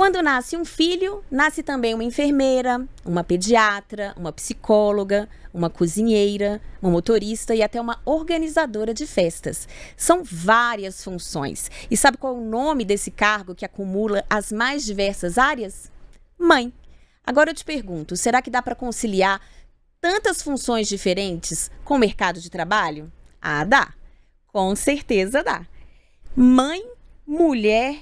Quando nasce um filho, nasce também uma enfermeira, uma pediatra, uma psicóloga, uma cozinheira, uma motorista e até uma organizadora de festas. São várias funções. E sabe qual é o nome desse cargo que acumula as mais diversas áreas? Mãe. Agora eu te pergunto, será que dá para conciliar tantas funções diferentes com o mercado de trabalho? Ah, dá. Com certeza dá. Mãe, mulher,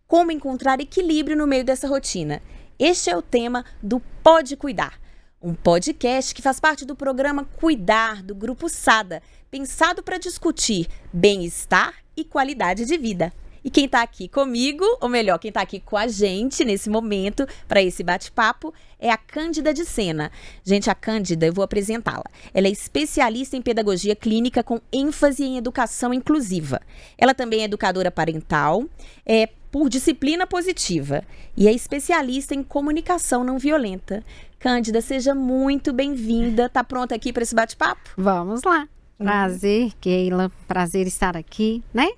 como encontrar equilíbrio no meio dessa rotina? Este é o tema do Pode Cuidar, um podcast que faz parte do programa Cuidar do Grupo Sada, pensado para discutir bem-estar e qualidade de vida. E quem está aqui comigo, ou melhor, quem está aqui com a gente nesse momento, para esse bate-papo, é a Cândida de Sena. Gente, a Cândida, eu vou apresentá-la. Ela é especialista em pedagogia clínica com ênfase em educação inclusiva. Ela também é educadora parental, por disciplina positiva e é especialista em comunicação não violenta. Cândida, seja muito bem-vinda. Tá pronta aqui para esse bate-papo? Vamos lá. Prazer, Keila. Prazer estar aqui, né?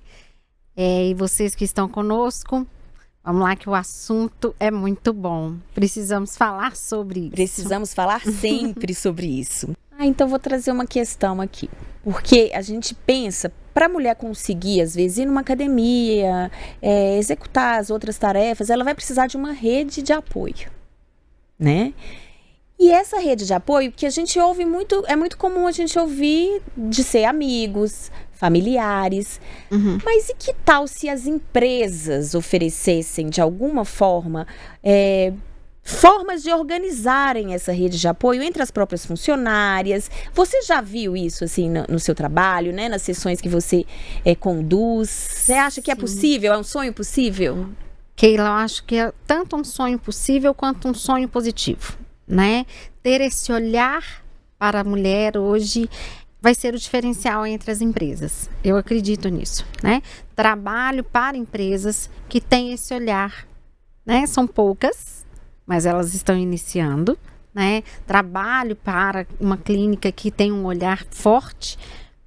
E vocês que estão conosco, vamos lá que o assunto é muito bom. Precisamos falar sobre isso. Precisamos falar sempre sobre isso. Então vou trazer uma questão aqui. Porque a gente pensa, para a mulher conseguir, às vezes, ir numa academia, executar as outras tarefas, ela vai precisar de uma rede de apoio, né? E essa rede de apoio, que a gente ouve muito, é muito comum a gente ouvir de ser amigos, familiares. Mas e que tal se as empresas oferecessem, de alguma forma, formas de organizarem essa rede de apoio entre as próprias funcionárias? Você já viu isso assim no seu trabalho, né? Nas sessões que você conduz? Você acha que é possível? É um sonho possível? Keila, eu acho que é tanto um sonho possível quanto um sonho positivo, né? Ter esse olhar para a mulher hoje vai ser o diferencial entre as empresas. Eu acredito nisso, né? Trabalho para empresas que têm esse olhar, né? São poucas, mas elas estão iniciando, né? Trabalho para uma clínica que tem um olhar forte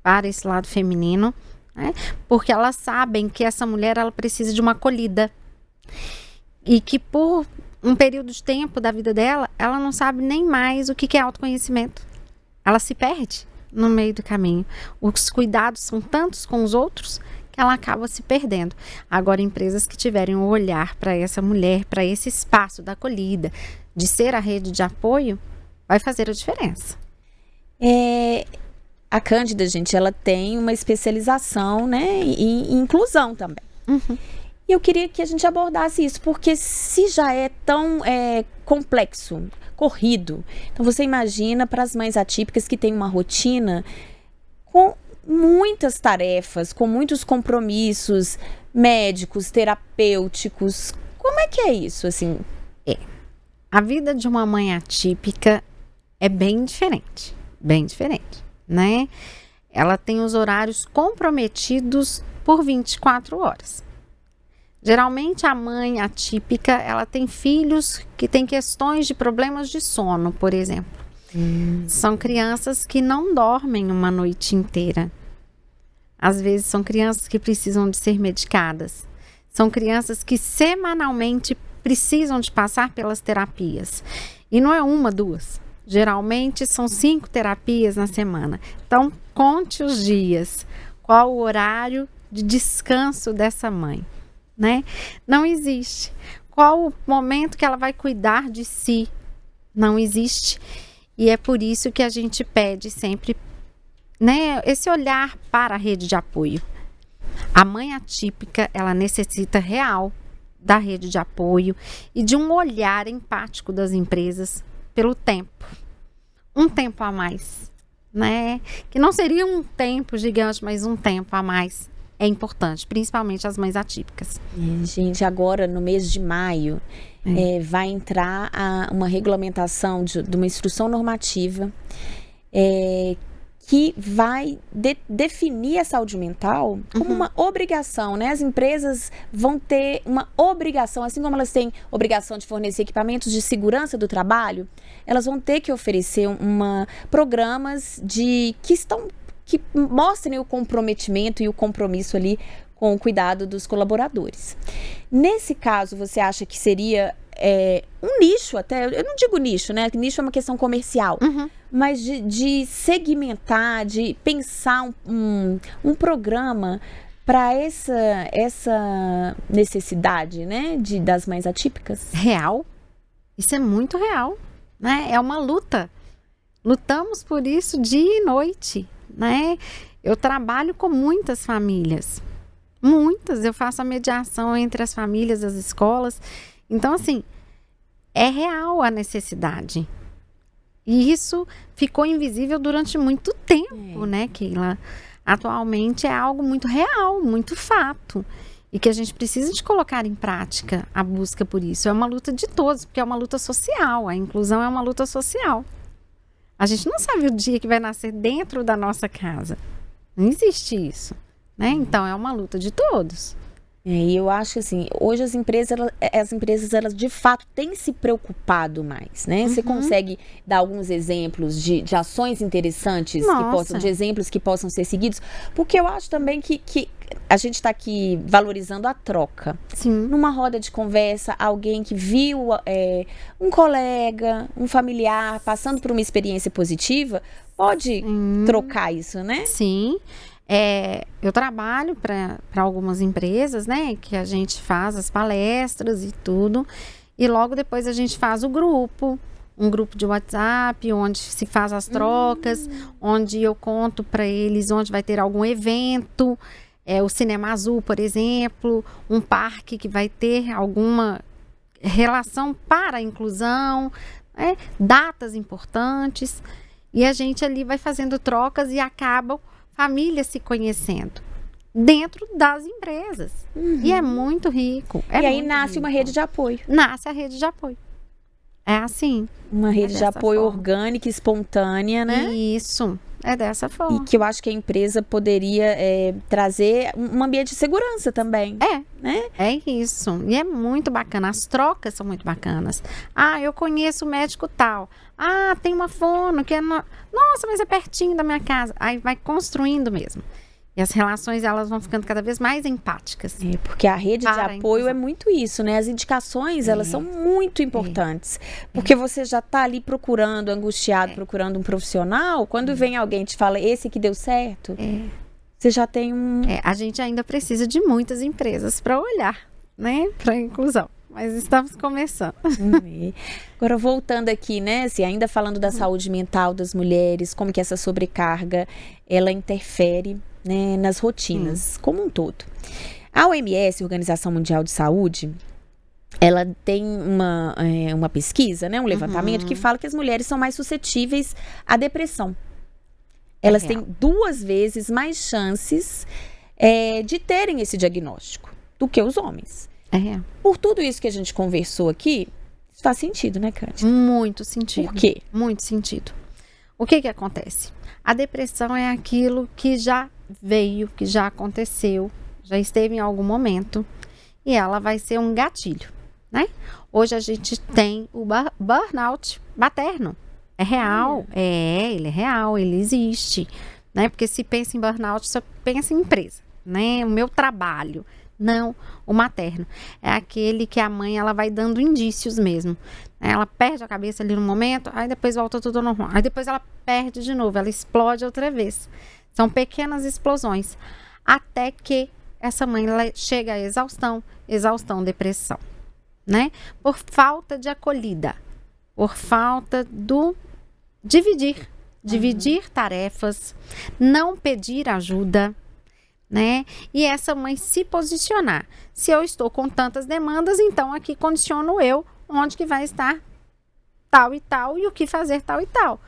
para esse lado feminino, né? Porque elas sabem que essa mulher, ela precisa de uma acolhida e que por um período de tempo da vida dela, ela não sabe nem mais o que é autoconhecimento. Ela se perde no meio do caminho. Os cuidados são tantos com os outros que ela acaba se perdendo. Agora, empresas que tiverem um olhar para essa mulher, para esse espaço da acolhida, de ser a rede de apoio, vai fazer a diferença. A Cândida, gente, ela tem uma especialização, né, em inclusão também. E eu queria que a gente abordasse isso, porque se já é tão complexo, corrido, então você imagina para as mães atípicas que têm uma rotina com muitas tarefas, com muitos compromissos médicos, terapêuticos. Como é que é isso, assim? A vida de uma mãe atípica é bem diferente, né? Ela tem os horários comprometidos por 24 horas. Geralmente a mãe atípica, ela tem filhos que têm questões de problemas de sono, por exemplo. São crianças que não dormem uma noite inteira. Às vezes são crianças que precisam de ser medicadas. São crianças que semanalmente precisam de passar pelas terapias. E não é uma, duas. Geralmente são 5 terapias na semana. Então, conte os dias. Qual o horário de descanso dessa mãe? Né? Não existe. Qual o momento que ela vai cuidar de si? Não existe. E é por isso que a gente pede sempre, né, esse olhar para a rede de apoio. A mãe atípica, ela necessita real da rede de apoio e de um olhar empático das empresas pelo tempo. Um tempo a mais, né? Que não seria um tempo gigante, mas um tempo a mais. É importante, principalmente as mães atípicas. Gente, agora no mês de maio vai entrar uma regulamentação de uma instrução normativa que vai definir a saúde mental como uma obrigação, né? As empresas vão ter uma obrigação, assim como elas têm obrigação de fornecer equipamentos de segurança do trabalho, elas vão ter que oferecer programas que mostrem o comprometimento e o compromisso ali com o cuidado dos colaboradores. Nesse caso, você acha que seria um nicho até, eu não digo nicho, né? Nicho é uma questão comercial, mas de segmentar, de pensar um programa para essa necessidade, né, das mães atípicas? Real. Isso é muito real, né? É uma luta. Lutamos por isso dia e noite, né? Eu trabalho com muitas famílias. Muitas. Eu faço a mediação entre as famílias, as escolas. Então, assim, é real a necessidade. E isso ficou invisível durante muito tempo, né, Keila? Atualmente é algo muito real, muito fato. E que a gente precisa de colocar em prática a busca por isso. É uma luta de todos, porque é uma luta social. A inclusão é uma luta social. A gente não sabe o dia que vai nascer dentro da nossa casa. Não existe isso, né? Então, é uma luta de todos. E eu acho que, assim, hoje as empresas, elas de fato têm se preocupado mais, né? Você consegue dar alguns exemplos de ações interessantes, de exemplos que possam ser seguidos? Porque eu acho também que a gente está aqui valorizando a troca. Sim. Numa roda de conversa, alguém que viu um colega, um familiar passando por uma experiência positiva, pode trocar isso, né? Sim. Eu trabalho para algumas empresas, né, que a gente faz as palestras e tudo, e logo depois a gente faz um grupo de WhatsApp, onde se faz as trocas, onde eu conto para eles onde vai ter algum evento, o Cinema Azul, por exemplo, um parque que vai ter alguma relação para a inclusão, datas importantes, e a gente ali vai fazendo trocas e acabam famílias se conhecendo dentro das empresas. E é muito rico. E aí nasce uma rede de apoio. Nasce a rede de apoio. É assim. Uma rede de apoio orgânica, espontânea, né? Isso. É dessa forma. E que eu acho que a empresa poderia trazer um ambiente de segurança também. Né? É isso. E é muito bacana. As trocas são muito bacanas. Eu conheço o médico tal. Tem uma fono que é... Nossa, mas é pertinho da minha casa. Aí vai construindo mesmo. E as relações, elas vão ficando cada vez mais empáticas. Porque a rede de apoio é muito isso, né? As indicações, elas são muito importantes. Porque você já está ali procurando, angustiado, procurando um profissional. Quando vem alguém te fala, esse que deu certo, você já tem a gente ainda precisa de muitas empresas para olhar, né? Para a inclusão. Mas estamos começando. Agora, voltando aqui, né? Assim, ainda falando da saúde mental das mulheres, como que essa sobrecarga, ela interfere, né, nas rotinas, como um todo. A OMS, Organização Mundial de Saúde, ela tem uma pesquisa, né, um levantamento que fala que as mulheres são mais suscetíveis à depressão. Elas têm 2 vezes mais chances de terem esse diagnóstico do que os homens. Por tudo isso que a gente conversou aqui, isso faz sentido, né, Cândida? Muito sentido. Por quê? Muito sentido. O que acontece? A depressão é aquilo que já veio, que já aconteceu, já esteve em algum momento, e ela vai ser um gatilho, né? Hoje a gente tem o burnout materno. É real, ele é real, ele existe, né? Porque se pensa em burnout, você pensa em empresa, né? O meu trabalho. Não, o materno é aquele que a mãe, ela vai dando indícios mesmo. Ela perde a cabeça ali no momento, aí depois volta tudo ao normal. Aí depois ela perde de novo, ela explode outra vez. São pequenas explosões, até que essa mãe chega à exaustão, depressão, né? Por falta de acolhida, por falta do dividir tarefas, não pedir ajuda, né? E essa mãe se posicionar. Se eu estou com tantas demandas, então aqui condiciono eu onde que vai estar tal e tal e o que fazer tal e tal.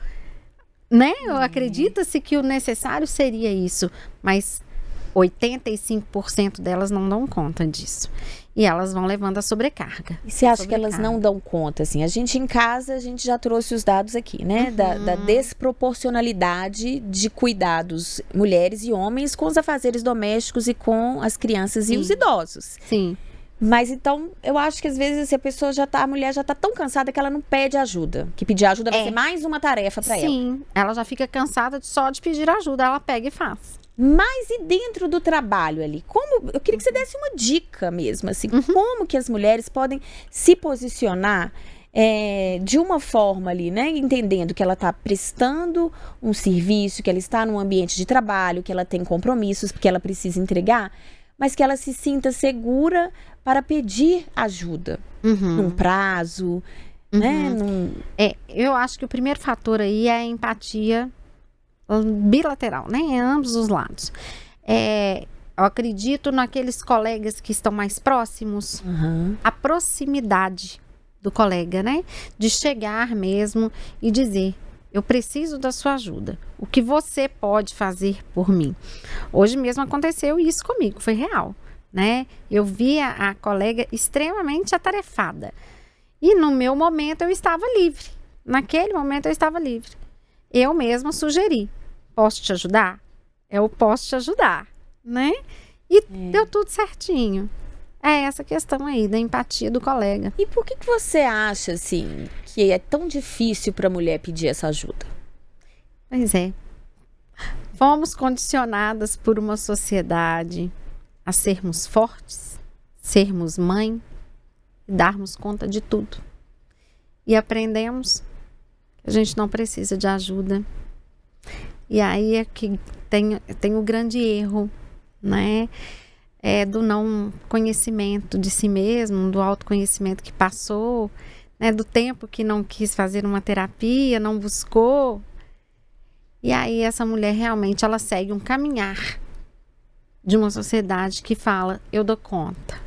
Né? Acredita-se que o necessário seria isso, mas 85% delas não dão conta disso. E elas vão levando a sobrecarga. E você acha que elas não dão conta? Assim, a gente em casa, a gente já trouxe os dados aqui, né? Da desproporcionalidade de cuidados, mulheres e homens, com os afazeres domésticos e com as crianças e os idosos. Sim. Mas então, eu acho que às vezes a mulher já tá tão cansada que ela não pede ajuda. Que pedir ajuda vai ser mais uma tarefa para ela. Sim, ela já fica cansada só de pedir ajuda, ela pega e faz. Mas e dentro do trabalho ali? Como, eu queria que você desse uma dica mesmo, assim, como que as mulheres podem se posicionar de uma forma ali, né? Entendendo que ela está prestando um serviço, que ela está num ambiente de trabalho, que ela tem compromissos, que ela precisa entregar, mas que ela se sinta segura para pedir ajuda num prazo, né? Eu acho que o primeiro fator aí é a empatia bilateral, né? Em ambos os lados. Eu acredito naqueles colegas que estão mais próximos, a proximidade do colega, né? De chegar mesmo e dizer: eu preciso da sua ajuda. O que você pode fazer por mim? Hoje mesmo aconteceu isso comigo, foi real, né? Eu vi a colega extremamente atarefada. E no meu momento eu estava livre. Naquele momento eu estava livre. Eu mesma sugeri: posso te ajudar? Eu posso te ajudar, né? E deu tudo certinho. É essa questão aí da empatia do colega. E por que você acha, assim, que é tão difícil para a mulher pedir essa ajuda? Pois é. Fomos condicionadas por uma sociedade a sermos fortes, sermos mãe, e darmos conta de tudo. E aprendemos que a gente não precisa de ajuda. E aí é que tem o grande erro, né? Do não conhecimento de si mesmo, do autoconhecimento que passou, né? Do tempo que não quis fazer uma terapia, não buscou. E aí essa mulher realmente ela segue um caminhar de uma sociedade que fala: eu dou conta.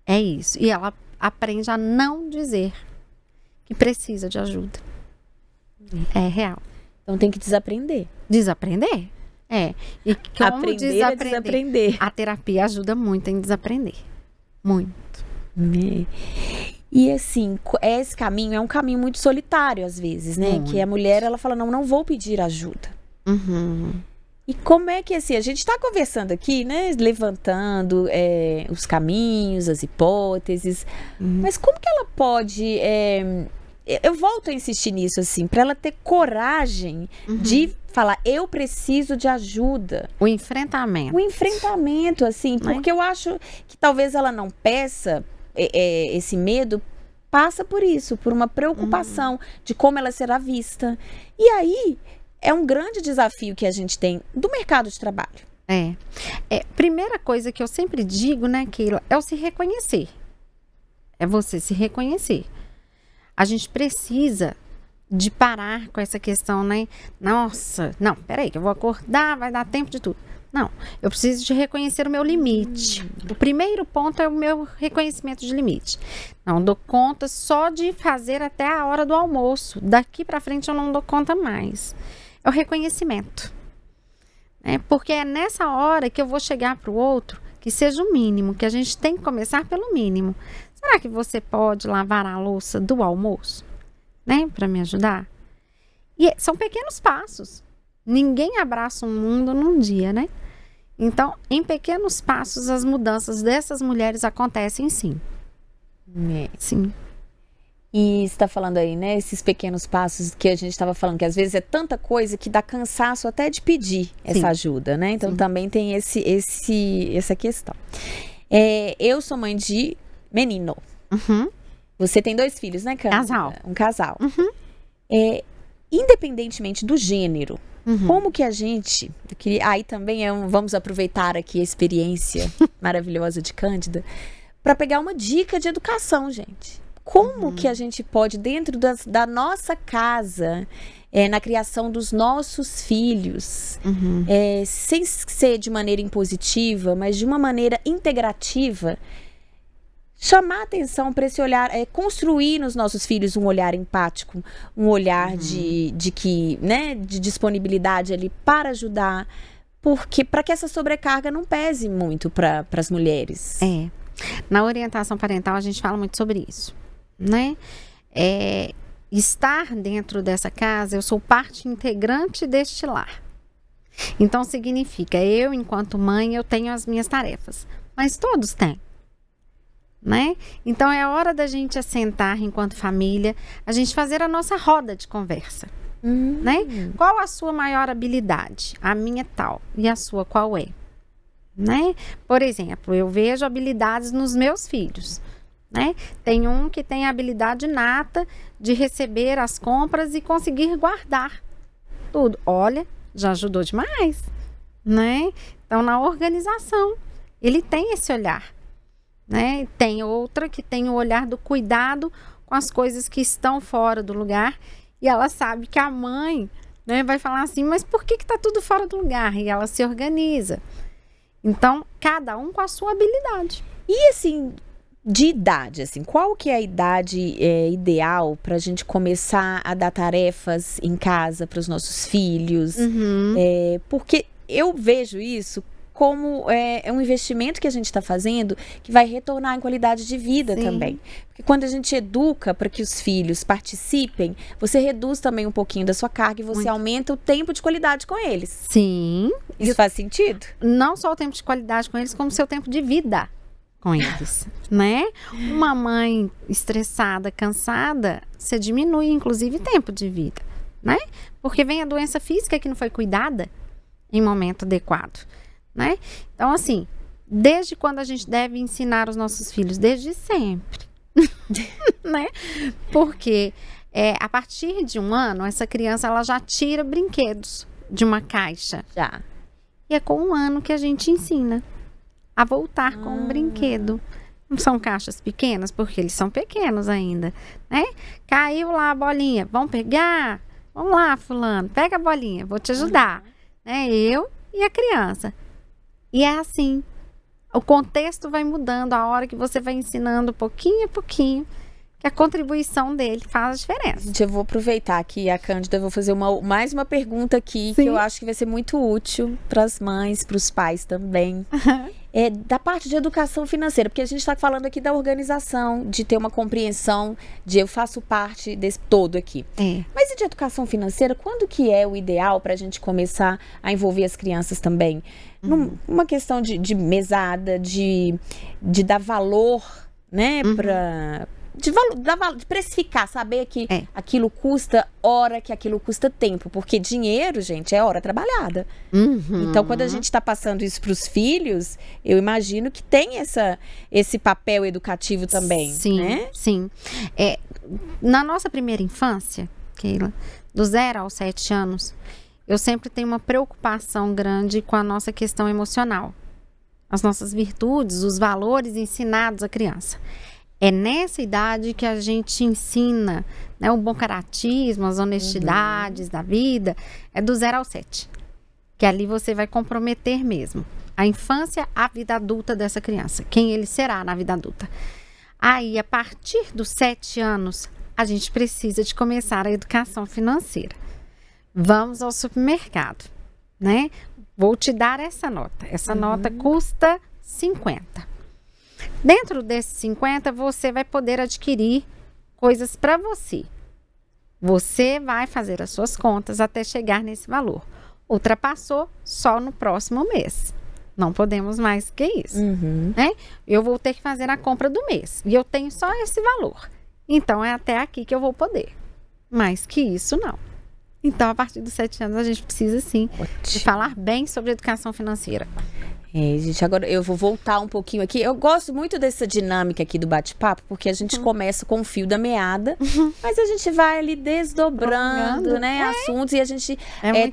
É isso. E ela aprende a não dizer que precisa de ajuda. É real. Então tem que desaprender. Desaprender? E como aprender a desaprender. A terapia ajuda muito em desaprender. Muito. E assim, esse caminho é um caminho muito solitário às vezes, né? Que a mulher, ela fala: não vou pedir ajuda. E como é que, assim, a gente está conversando aqui, né? Levantando os caminhos, as hipóteses. Mas como que ela pode... eu volto a insistir nisso, assim, para ela ter coragem de falar: eu preciso de ajuda. O enfrentamento. O enfrentamento, assim, porque eu acho que talvez ela não peça, esse medo passa por isso, por uma preocupação de como ela será vista. E aí, é um grande desafio que a gente tem do mercado de trabalho. Primeira coisa que eu sempre digo, né, Keila, é o se reconhecer. É você se reconhecer. A gente precisa de parar com essa questão, né? Nossa, não, peraí, que eu vou acordar, vai dar tempo de tudo. Não, eu preciso de reconhecer o meu limite. O primeiro ponto é o meu reconhecimento de limite. Não dou conta só de fazer até a hora do almoço. Daqui para frente eu não dou conta mais. É o reconhecimento. Porque é nessa hora que eu vou chegar para o outro, que seja o mínimo, que a gente tem que começar pelo mínimo. Será que você pode lavar a louça do almoço, né, para me ajudar? E são pequenos passos. Ninguém abraça um mundo num dia, né? Então, em pequenos passos, as mudanças dessas mulheres acontecem sim. Sim. E você está falando aí, né, esses pequenos passos que a gente estava falando, que às vezes é tanta coisa que dá cansaço até de pedir essa ajuda, né? Então, também tem essa questão. Eu sou mãe de menino. Você tem 2 filhos, né, Cândida? Casal. Um casal. Independentemente do gênero, como que a gente... aí também vamos aproveitar aqui a experiência maravilhosa de Cândida para pegar uma dica de educação, gente. Como que a gente pode, dentro da nossa casa, na criação dos nossos filhos, sem ser de maneira impositiva, mas de uma maneira integrativa, chamar atenção para esse olhar, construir nos nossos filhos um olhar empático, um olhar de disponibilidade ali para ajudar, para que essa sobrecarga não pese muito para as mulheres. Na orientação parental a gente fala muito sobre isso, né? Estar dentro dessa casa, eu sou parte integrante deste lar. Então significa, eu enquanto mãe, eu tenho as minhas tarefas, mas todos têm. Né? Então é hora da gente assentar enquanto família, a gente fazer a nossa roda de conversa, né? Qual a sua maior habilidade? A minha é tal. E a sua qual é? Né? Por exemplo, eu vejo habilidades nos meus filhos, né? Tem um que tem a habilidade nata de receber as compras e conseguir guardar tudo. Olha, já ajudou demais, né? Então, na organização, ele tem esse olhar, né? Tem outra que tem o olhar do cuidado com as coisas que estão fora do lugar, e ela sabe que a mãe, né, vai falar assim, mas por que tá tudo fora do lugar? E ela se organiza. Então, cada um com a sua habilidade. E assim, de idade, assim, qual que é a idade ideal para a gente começar a dar tarefas em casa para os nossos filhos? Porque eu vejo isso como um investimento que a gente está fazendo que vai retornar em qualidade de vida também. Porque quando a gente educa para que os filhos participem, você reduz também um pouquinho da sua carga e você aumenta o tempo de qualidade com eles. Sim. Isso faz sentido? Não só o tempo de qualidade com eles, como o seu tempo de vida com eles, né? Uma mãe estressada, cansada, você diminui, inclusive, tempo de vida, né? Porque vem a doença física que não foi cuidada em momento adequado, né? Então, assim, desde quando a gente deve ensinar os nossos filhos? Desde sempre, né? Porque a partir de 1 ano, essa criança ela já tira brinquedos de uma caixa. Já. E é com 1 ano que a gente ensina a voltar com um brinquedo. Não são caixas pequenas, porque eles são pequenos ainda, né? Caiu lá a bolinha, vamos pegar? Vamos lá, fulano, pega a bolinha, vou te ajudar. Né? Eu e a criança. E é assim. O contexto vai mudando a hora que você vai ensinando pouquinho a pouquinho, que a contribuição dele faz a diferença. Gente, eu vou aproveitar aqui a Cândida, eu vou fazer mais uma pergunta aqui, que eu acho que vai ser muito útil para as mães, para os pais também. Da parte de educação financeira, porque a gente está falando aqui da organização, de ter uma compreensão, de eu faço parte desse todo aqui. Mas e de educação financeira, quando que é o ideal para a gente começar a envolver as crianças também? Uma questão de mesada, de dar valor, né, de precificar, saber que aquilo custa hora, que aquilo custa tempo, porque dinheiro, gente, é hora trabalhada. Então, quando a gente está passando isso para os filhos, eu imagino que tem esse papel educativo também, né? Sim. Na nossa primeira infância, Keila, do 0 aos 7 anos, eu sempre tenho uma preocupação grande com a nossa questão emocional, as nossas virtudes, os valores ensinados à criança. É nessa idade que a gente ensina, né, o bom caratismo, as honestidades da vida, é do 0 ao 7. Que ali você vai comprometer mesmo a infância, a vida adulta dessa criança. Quem ele será na vida adulta. Aí, a partir dos 7 anos, a gente precisa de começar a educação financeira. Vamos ao supermercado, né? Vou te dar essa nota. Essa nota custa 50. Dentro desses 50, você vai poder adquirir coisas para você. Você vai fazer as suas contas até chegar nesse valor. Ultrapassou só no próximo mês. Não podemos mais que isso. Né? Eu vou ter que fazer a compra do mês. E eu tenho só esse valor. Então, é até aqui que eu vou poder. Mais que isso, não. Então, a partir dos 7 anos, a gente precisa, sim, de falar bem sobre educação financeira. Gente, agora eu vou voltar um pouquinho aqui. Eu gosto muito dessa dinâmica aqui do bate-papo, porque a gente começa com o fio da meada, mas a gente vai ali desdobrando, né, assuntos, e a gente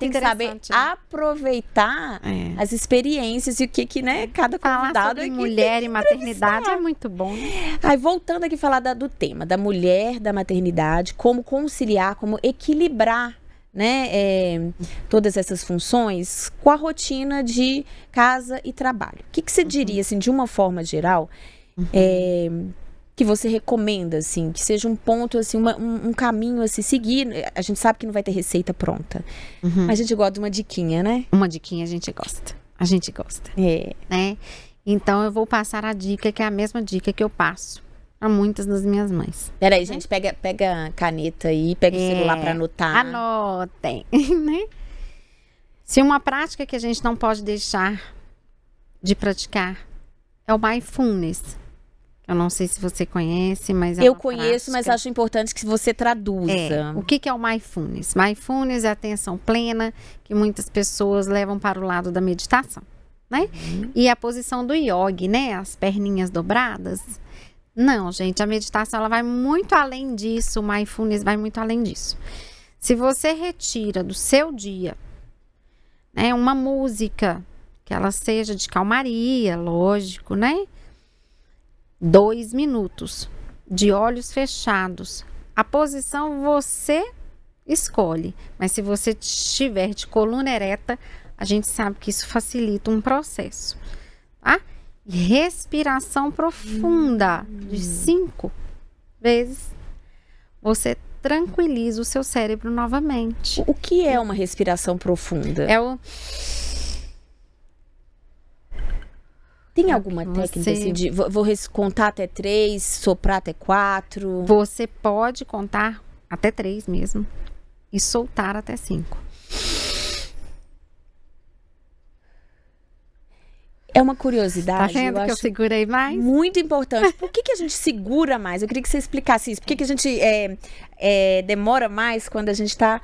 tem que saber aproveitar as experiências e o que né, cada convidado... Falar sobre mulher e maternidade é muito bom. Né? Aí, voltando aqui a falar do tema, da mulher, da maternidade, como conciliar, como equilibrar, né, todas essas funções com a rotina de casa e trabalho. O que você diria, assim, de uma forma geral, que você recomenda, assim, que seja um ponto, assim, um caminho a se seguir? A gente sabe que não vai ter receita pronta, mas a gente gosta de uma diquinha, né? Uma diquinha a gente gosta. A gente gosta. Né? Então, eu vou passar a dica, que é a mesma dica que eu passo a muitas das minhas mães. Peraí, gente, pega a caneta aí, pega o celular para anotar. Anotem, né? Se uma prática que a gente não pode deixar de praticar é o mindfulness, Eu não sei se você conhece, mas Eu conheço, mas acho importante que você traduza. O que é o Mindfulness? Mindfulness é a atenção plena, que muitas pessoas levam para o lado da meditação, né? E a posição do yoga, né? As perninhas dobradas. Não, gente, a meditação ela vai muito além disso, o Mindfulness vai muito além disso. Se você retira do seu dia, né, uma música, que ela seja de calmaria, lógico, né? 2 minutos de olhos fechados. A posição você escolhe, mas se você estiver de coluna ereta, a gente sabe que isso facilita um processo, tá? Respiração profunda de 5 vezes, você tranquiliza o seu cérebro novamente. O que é uma respiração profunda? Tem alguma técnica assim de vou contar até 3, soprar até 4? Você pode contar até 3 mesmo e soltar até 5. É uma curiosidade. Tá vendo que eu segurei mais? Muito importante. Por que a gente segura mais? Eu queria que você explicasse isso. Por que a gente demora mais quando a gente está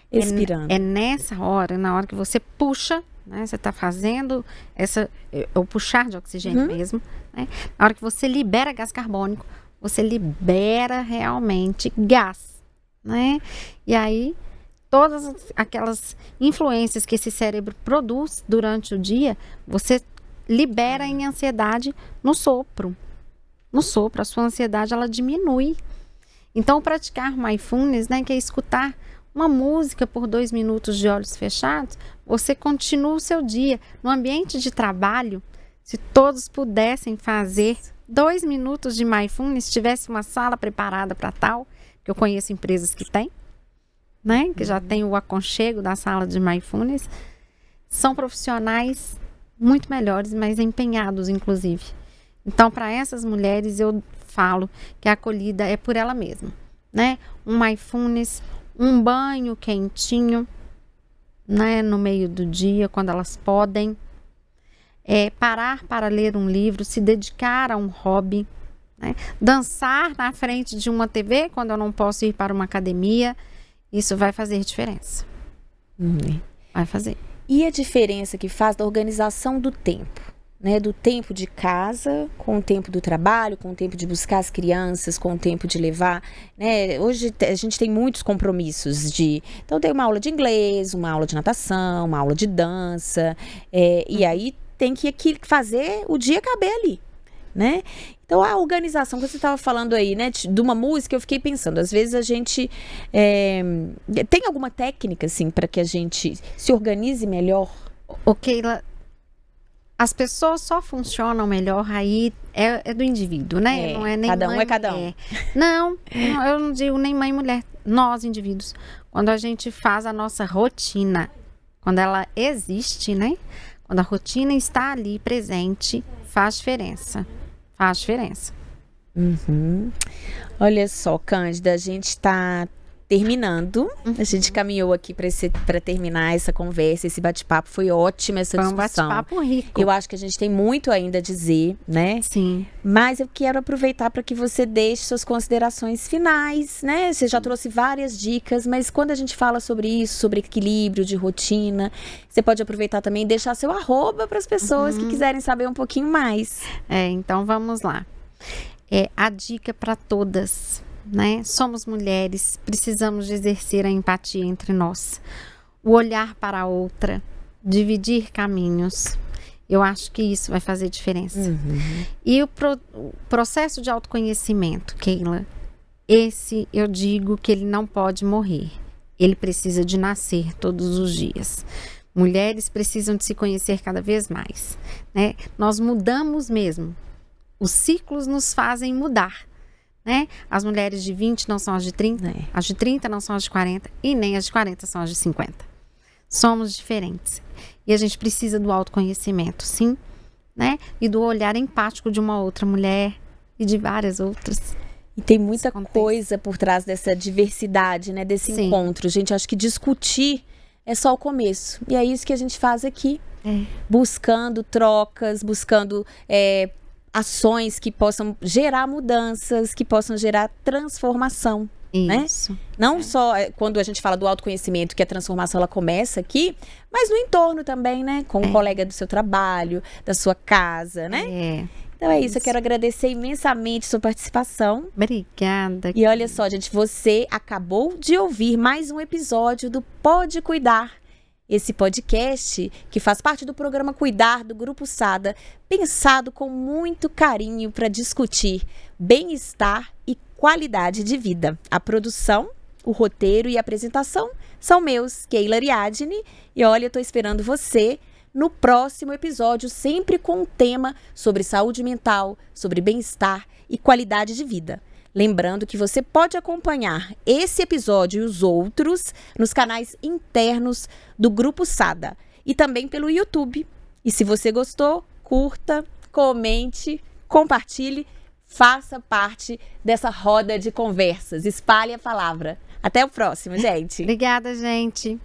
expirando? É nessa hora, na hora que você puxa, né? Você está fazendo o puxar de oxigênio mesmo, né? Na hora que você libera gás carbônico, você libera realmente gás, né? E aí todas aquelas influências que esse cérebro produz durante o dia, você libera em ansiedade no sopro. No sopro, a sua ansiedade, ela diminui. Então, praticar mindfulness, né, que é escutar uma música por 2 minutos de olhos fechados, você continua o seu dia. No ambiente de trabalho, se todos pudessem fazer 2 minutos de mindfulness, tivesse uma sala preparada para tal, que eu conheço empresas que têm, né? Que já tem o aconchego da sala de mindfulness, são profissionais muito melhores, mais empenhados, inclusive. Então, para essas mulheres, eu falo que a acolhida é por ela mesma, né? Um mindfulness, um banho quentinho, né? No meio do dia, quando elas podem. Parar para ler um livro, se dedicar a um hobby, né? Dançar na frente de uma TV, quando eu não posso ir para uma academia. Isso vai fazer diferença. Vai fazer. E a diferença que faz da organização do tempo, né? Do tempo de casa, com o tempo do trabalho, com o tempo de buscar as crianças, com o tempo de levar, né? Hoje a gente tem muitos compromissos então tem uma aula de inglês, uma aula de natação, uma aula de dança, e aí tem que fazer o dia caber ali, né? Então, a organização que você estava falando aí, né, de uma música, eu fiquei pensando, às vezes a gente tem alguma técnica, assim, para que a gente se organize melhor? Keila, as pessoas só funcionam melhor aí, é do indivíduo, né? Não é nem cada mãe, um é cada um. Não, eu não digo nem mãe e mulher, nós indivíduos. Quando a gente faz a nossa rotina, quando ela existe, né? Quando a rotina está ali presente, faz diferença. Faz diferença. Olha só, Cândida, a gente está terminando. A gente caminhou aqui para terminar essa conversa, esse bate-papo. Foi ótima essa discussão. Foi um bate-papo rico. Eu acho que a gente tem muito ainda a dizer, né? Sim. Mas eu quero aproveitar para que você deixe suas considerações finais, né? Você já trouxe várias dicas, mas quando a gente fala sobre isso, sobre equilíbrio de rotina, você pode aproveitar também e deixar seu @ para as pessoas que quiserem saber um pouquinho mais. Então vamos lá. A dica para todas, né? Somos mulheres, precisamos de exercer a empatia entre nós, o olhar para a outra, dividir caminhos. Eu acho que isso vai fazer diferença. E o processo de autoconhecimento, Keila, esse eu digo que ele não pode morrer. Ele precisa de nascer todos os dias. Mulheres precisam de se conhecer cada vez mais, né? Nós mudamos mesmo. Os ciclos nos fazem mudar, né? As mulheres de 20 não são as de 30, as de 30 não são as de 40 e nem as de 40 são as de 50. Somos diferentes e a gente precisa do autoconhecimento, sim, né? E do olhar empático de uma outra mulher e de várias outras. E tem muita coisa por trás dessa diversidade, né? Desse encontro. Gente, acho que discutir é só o começo. E é isso que a gente faz aqui. Buscando trocas, buscando ações que possam gerar mudanças, que possam gerar transformação. Isso. Né? Não só quando a gente fala do autoconhecimento, que a transformação ela começa aqui, mas no entorno também, né? Com o colega do seu trabalho, da sua casa, né? Então é isso, eu quero agradecer imensamente sua participação. Obrigada. E olha só, gente, você acabou de ouvir mais um episódio do Pode Cuidar. Esse podcast, que faz parte do programa Cuidar do Grupo Sada, pensado com muito carinho para discutir bem-estar e qualidade de vida. A produção, o roteiro e a apresentação são meus, Keila Ariadne. E olha, eu estou esperando você no próximo episódio, sempre com um tema sobre saúde mental, sobre bem-estar e qualidade de vida. Lembrando que você pode acompanhar esse episódio e os outros nos canais internos do Grupo Sada e também pelo YouTube. E se você gostou, curta, comente, compartilhe, faça parte dessa roda de conversas, espalhe a palavra. Até o próximo, gente. Obrigada, gente.